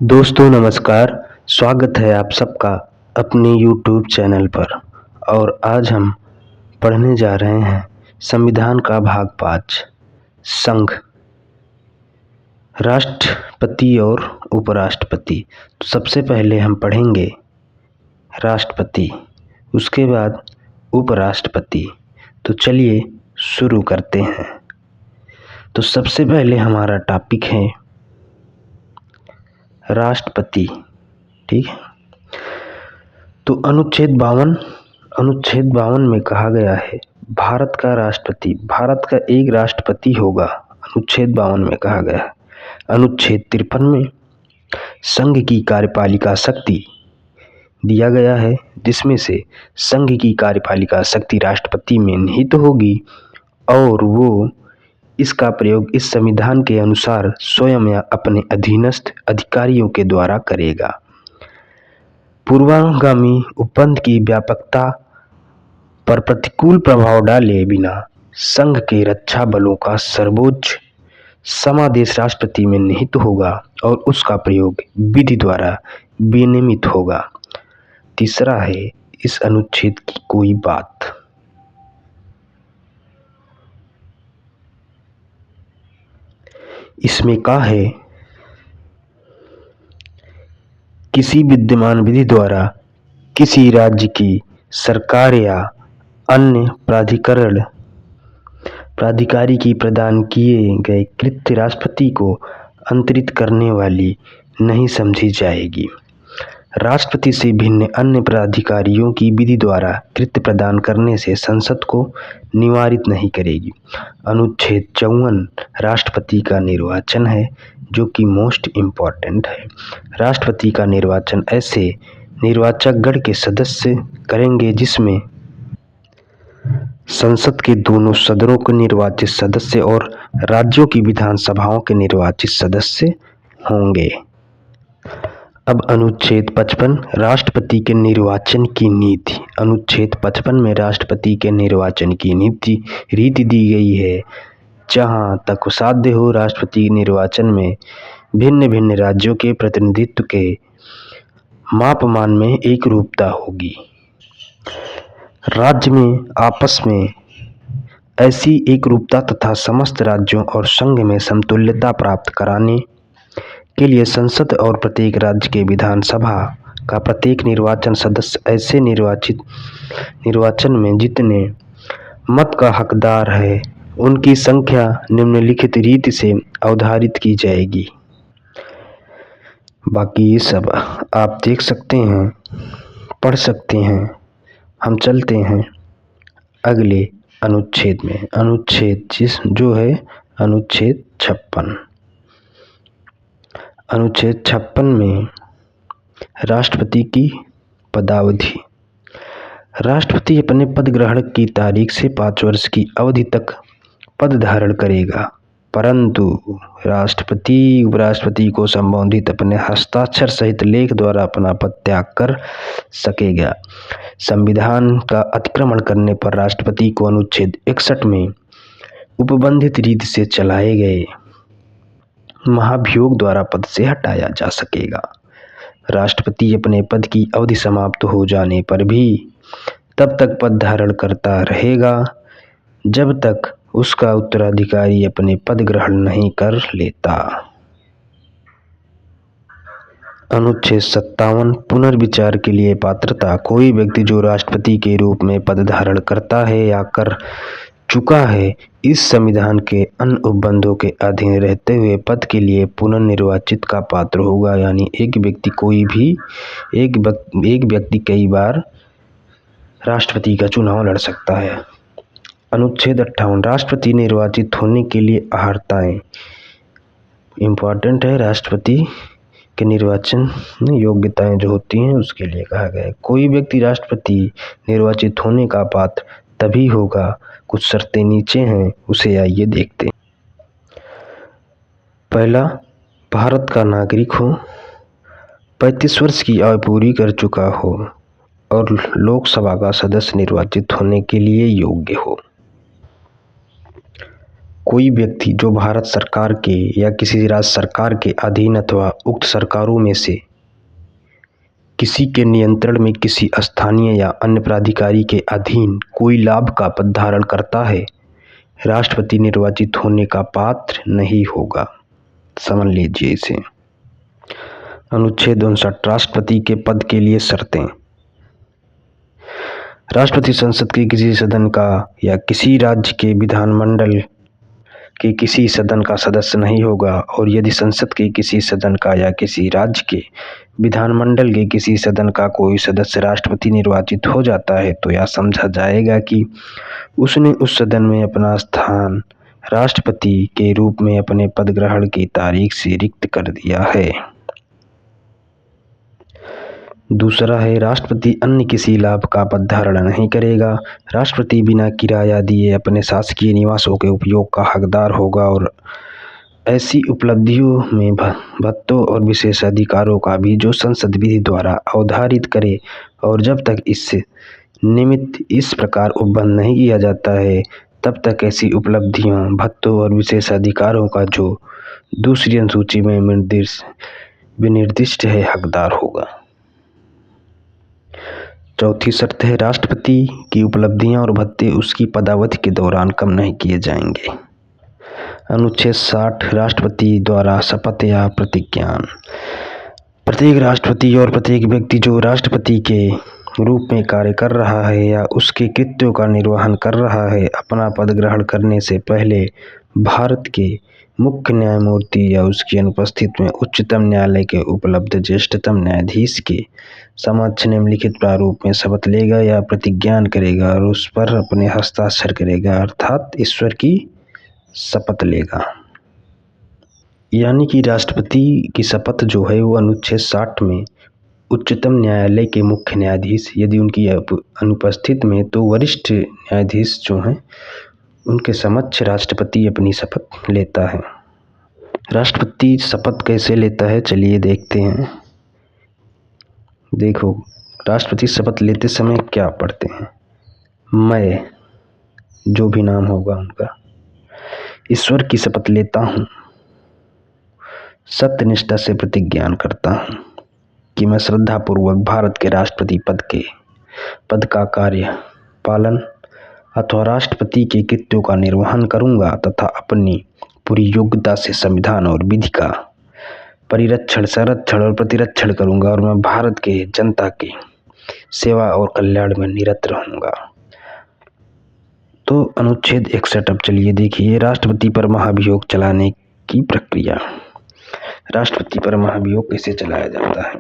दोस्तों नमस्कार। स्वागत है आप सबका अपने YouTube चैनल पर। और आज हम पढ़ने जा रहे हैं संविधान का भाग 5 संघ, राष्ट्रपति और उपराष्ट्रपति। तो सबसे पहले हम पढ़ेंगे राष्ट्रपति, उसके बाद उपराष्ट्रपति। तो चलिए शुरू करते हैं। तो सबसे पहले हमारा टॉपिक है राष्ट्रपति। ठीक है। तो अनुच्छेद 52 में कहा गया है भारत का एक राष्ट्रपति होगा। अनुच्छेद 52 में कहा गया है। अनुच्छेद 53 में संघ की कार्यपालिका शक्ति दिया गया है, जिसमें से संघ की कार्यपालिका शक्ति राष्ट्रपति में निहित होगी और वो इसका प्रयोग इस संविधान के अनुसार स्वयं या अपने अधीनस्थ अधिकारियों के द्वारा करेगा। पूर्वगामी उपबंध की व्यापकता पर प्रतिकूल प्रभाव डाले बिना संघ के रक्षा बलों का सर्वोच्च समादेश राष्ट्रपति में निहित होगा और उसका प्रयोग विधि द्वारा विनियमित होगा। तीसरा है इस अनुच्छेद की कोई बात। इसमें कहा है किसी विद्यमान विधि द्वारा किसी राज्य की सरकार या अन्य प्राधिकारी की प्रदान किए गए कृत्य राष्ट्रपति को अंतरित करने वाली नहीं समझी जाएगी। राष्ट्रपति से भिन्न अन्य प्राधिकारियों की विधि द्वारा कृत्य प्रदान करने से संसद को निवारित नहीं करेगी। अनुच्छेद 54 राष्ट्रपति का निर्वाचन है, जो कि मोस्ट इम्पॉर्टेंट है। राष्ट्रपति का निर्वाचन ऐसे निर्वाचक गण के सदस्य करेंगे जिसमें संसद के दोनों सदनों के निर्वाचित सदस्य और राज्यों की विधानसभाओं के निर्वाचित सदस्य होंगे। अब अनुच्छेद 55 राष्ट्रपति के निर्वाचन की नीति। अनुच्छेद 55 में राष्ट्रपति के निर्वाचन की रीति दी गई है। जहां तक साध्य हो राष्ट्रपति निर्वाचन में भिन्न भिन्न राज्यों के प्रतिनिधित्व के मापमान में एक रूपता होगी। राज्य में आपस में ऐसी एक रूपता तथा समस्त राज्यों और संघ में समतुल्यता प्राप्त कराने के लिए संसद और प्रत्येक राज्य के विधानसभा का प्रत्येक निर्वाचन सदस्य ऐसे निर्वाचन में जितने मत का हकदार है उनकी संख्या निम्नलिखित रीति से अवधारित की जाएगी। बाकी ये सब आप देख सकते हैं, पढ़ सकते हैं। हम चलते हैं अगले अनुच्छेद में। अनुच्छेद जो है अनुच्छेद 56। अनुच्छेद 56 में राष्ट्रपति की पदावधि। राष्ट्रपति अपने पद ग्रहण की तारीख से 5 वर्ष की अवधि तक पद धारण करेगा, परंतु राष्ट्रपति उपराष्ट्रपति को संबोधित अपने हस्ताक्षर सहित लेख द्वारा अपना पद त्याग कर सकेगा। संविधान का अतिक्रमण करने पर राष्ट्रपति को अनुच्छेद 61 में उपबंधित रीति से चलाए गए महाभियोग द्वारा पद से हटाया जा सकेगा। राष्ट्रपति अपने पद की अवधि समाप्त हो जाने पर भी तब तक पद धारण करता रहेगा जब तक उसका उत्तराधिकारी अपने पद ग्रहण नहीं कर लेता। अनुच्छेद 57 पुनर्विचार के लिए पात्रता। कोई व्यक्ति जो राष्ट्रपति के रूप में पद धारण करता है या कर चुका है, इस संविधान के अन्य उपबंधों के अधीन रहते हुए पद के लिए पुनर्निर्वाचित का पात्र होगा। यानी एक व्यक्ति कई बार राष्ट्रपति का चुनाव लड़ सकता है। अनुच्छेद 58 राष्ट्रपति निर्वाचित होने के लिए अर्हताएं। इम्पॉर्टेंट है, राष्ट्रपति के निर्वाचन योग्यताएं जो होती हैं उसके लिए कहा गया है। कोई व्यक्ति राष्ट्रपति निर्वाचित होने का पात्र तभी होगा, कुछ शर्तें नीचे हैं, उसे आइए देखते हैं। पहला, भारत का नागरिक हो, 35 वर्ष की आयु पूरी कर चुका हो और लोकसभा का सदस्य निर्वाचित होने के लिए योग्य हो। कोई व्यक्ति जो भारत सरकार के या किसी राज्य सरकार के अधीन अथवा उक्त सरकारों में से किसी के नियंत्रण में किसी स्थानीय या अन्य प्राधिकारी के अधीन कोई लाभ का पद धारण करता है, राष्ट्रपति निर्वाचित होने का पात्र नहीं होगा। समझ लीजिए इसे। अनुच्छेद 59 राष्ट्रपति के पद के लिए शर्तें। राष्ट्रपति संसद के किसी सदन का या किसी राज्य के विधानमंडल के किसी सदन का सदस्य नहीं होगा, और यदि संसद के किसी सदन का या किसी राज्य के विधानमंडल के किसी सदन का कोई सदस्य राष्ट्रपति निर्वाचित हो जाता है तो यह समझा जाएगा कि उसने उस सदन में अपना स्थान राष्ट्रपति के रूप में अपने पद ग्रहण की तारीख से रिक्त कर दिया है। दूसरा है, राष्ट्रपति अन्य किसी लाभ का पद धारण नहीं करेगा। राष्ट्रपति बिना किराया दिए अपने शासकीय निवासों के उपयोग का हकदार होगा और ऐसी उपलब्धियों में भत्तों और विशेष अधिकारों का भी जो संसद विधि द्वारा अवधारित करे, और जब तक इससे निमित्त इस प्रकार उपबंध नहीं किया जाता है तब तक ऐसी उपलब्धियों, भत्तों और विशेष अधिकारों का जो दूसरी अनुसूची में विनिर्दिष्ट है हकदार होगा। चौथी शर्त है, राष्ट्रपति की उपलब्धियां और भत्ते उसकी पदावधि के दौरान कम नहीं किए जाएंगे। अनुच्छेद 60 राष्ट्रपति द्वारा शपथ या प्रतिज्ञान। प्रत्येक राष्ट्रपति और प्रत्येक व्यक्ति जो राष्ट्रपति के रूप में कार्य कर रहा है या उसके कृत्यों का निर्वहन कर रहा है, अपना पद ग्रहण करने से पहले भारत के मुख्य न्यायमूर्ति या उसकी अनुपस्थित में उच्चतम न्यायालय के उपलब्ध ज्येष्ठतम न्यायाधीश के समक्ष निम्नलिखित प्रारूप में शपथ लेगा या प्रतिज्ञान करेगा और उस पर अपने हस्ताक्षर करेगा, अर्थात ईश्वर की शपथ लेगा। यानी कि राष्ट्रपति की शपथ जो है वो अनुच्छेद 60 में उच्चतम न्यायालय के मुख्य न्यायाधीश यदि उनकी अनुपस्थित में तो वरिष्ठ न्यायाधीश जो हैं उनके समक्ष राष्ट्रपति अपनी शपथ लेता है। राष्ट्रपति शपथ कैसे लेता है चलिए देखते हैं। देखो, राष्ट्रपति शपथ लेते समय क्या पढ़ते हैं। मैं, जो भी नाम होगा उनका, ईश्वर की शपथ लेता हूँ, सत्यनिष्ठा से प्रतिज्ञान करता हूँ कि मैं श्रद्धापूर्वक भारत के राष्ट्रपति पद का कार्य पालन अथवा राष्ट्रपति के कृत्यों का निर्वहन करूंगा तथा अपनी पूरी योग्यता से संविधान और विधि का परिरक्षण, संरक्षण और प्रतिरक्षण करूंगा और मैं भारत के जनता की सेवा और कल्याण में निरत रहूंगा। तो अनुच्छेद 61 अब चलिए देखिए, राष्ट्रपति पर महाभियोग चलाने की प्रक्रिया। राष्ट्रपति पर महाभियोग कैसे चलाया जाता है।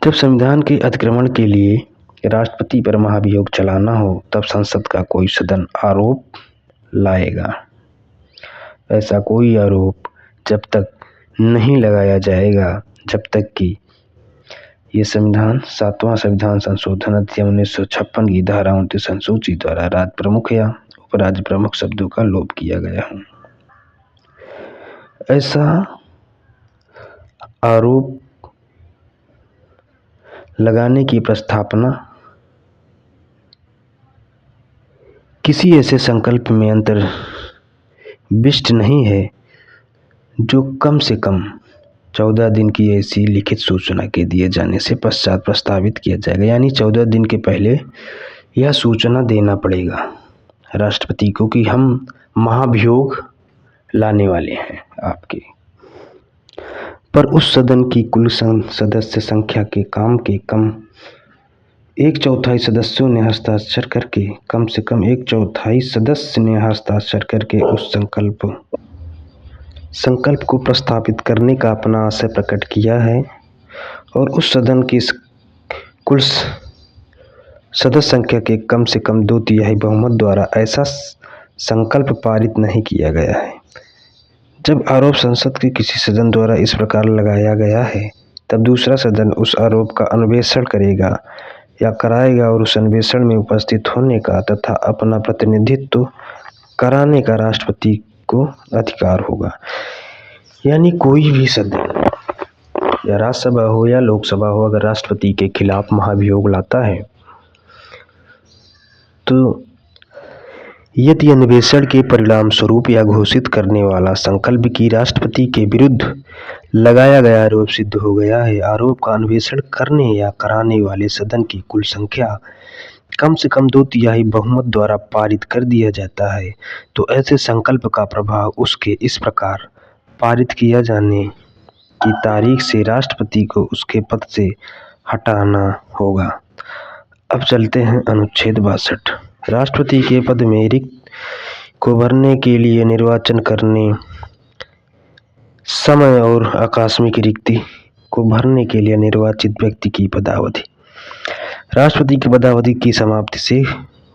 जब संविधान के अतिक्रमण के लिए राष्ट्रपति पर महाभियोग चलाना हो तब संसद का कोई सदन आरोप लाएगा। ऐसा कोई आरोप जब तक नहीं लगाया जाएगा जब तक कि ये संविधान 7वां संविधान संशोधन अधिनियम 1956 की धारा 29 अनुसूची द्वारा राज्य प्रमुख या उपराज्य प्रमुख शब्दों का लोप किया गया हो। ऐसा आरोप लगाने की प्रस्तावना किसी ऐसे संकल्प में अंतर्विष्ट नहीं है जो कम से कम 14 दिन की ऐसी लिखित सूचना के दिए जाने से पश्चात प्रस्तावित किया जाएगा। यानी 14 दिन के पहले यह सूचना देना पड़ेगा राष्ट्रपति को कि हम महाभियोग लाने वाले हैं आपके। पर उस सदन की कुल सदस्य संख्या के कम 1/4 सदस्यों ने हस्ताक्षर करके कम से कम 1/4 सदस्य ने हस्ताक्षर करके उस संकल्प को प्रस्तावित करने का अपना आशय प्रकट किया है और उस सदन की कुल सदस्य संख्या के कम से कम 2/3 बहुमत द्वारा ऐसा संकल्प पारित नहीं किया गया है। जब आरोप संसद के किसी सदन द्वारा इस प्रकार लगाया गया है तब दूसरा सदन उस आरोप का अन्वेषण करेगा या कराएगा और उस अन्वेषण में उपस्थित होने का तथा अपना प्रतिनिधित्व कराने का राष्ट्रपति को अधिकार होगा। यानी कोई भी सदन या राज्यसभा हो या लोकसभा हो अगर राष्ट्रपति के खिलाफ महाभियोग लाता है तो यदि अन्वेषण के परिणाम स्वरूप या घोषित करने वाला संकल्प की राष्ट्रपति के विरुद्ध लगाया गया आरोप सिद्ध हो गया है, आरोप का अन्वेषण करने या कराने वाले सदन की कुल संख्या कम से कम 2/3 बहुमत द्वारा पारित कर दिया जाता है, तो ऐसे संकल्प का प्रभाव उसके इस प्रकार पारित किया जाने की तारीख से राष्ट्रपति को उसके पद से हटाना होगा। अब चलते हैं अनुच्छेद 62। राष्ट्रपति के पद में रिक्त को भरने के लिए निर्वाचन करने समय और आकस्मिक रिक्ति को भरने के लिए निर्वाचित व्यक्ति की पदावधि। राष्ट्रपति की पदावधि की समाप्ति से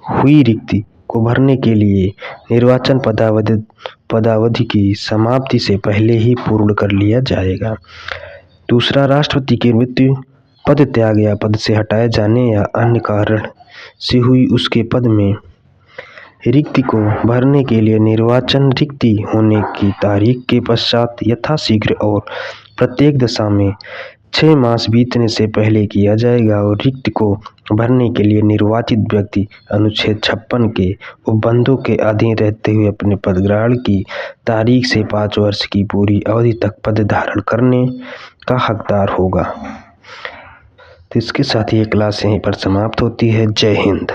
हुई रिक्ति को भरने के लिए निर्वाचन पदावधि की समाप्ति से पहले ही पूर्ण कर लिया जाएगा। दूसरा, राष्ट्रपति की मृत्यु, पद त्याग या पद से हटाए जाने या अन्य कारण से हुई उसके पद में रिक्ति को भरने के लिए निर्वाचन रिक्ति होने की तारीख के पश्चात यथाशीघ्र और प्रत्येक दशा में 6 मास बीतने से पहले किया जाएगा और रिक्ति को भरने के लिए निर्वाचित व्यक्ति अनुच्छेद 56 के उपबंधों के अधीन रहते हुए अपने पद ग्रहण की तारीख से 5 वर्ष की पूरी अवधि तक पद धारण करने का हकदार होगा। तो इसके साथ ये क्लास यहीं पर समाप्त होती है। जय हिंद।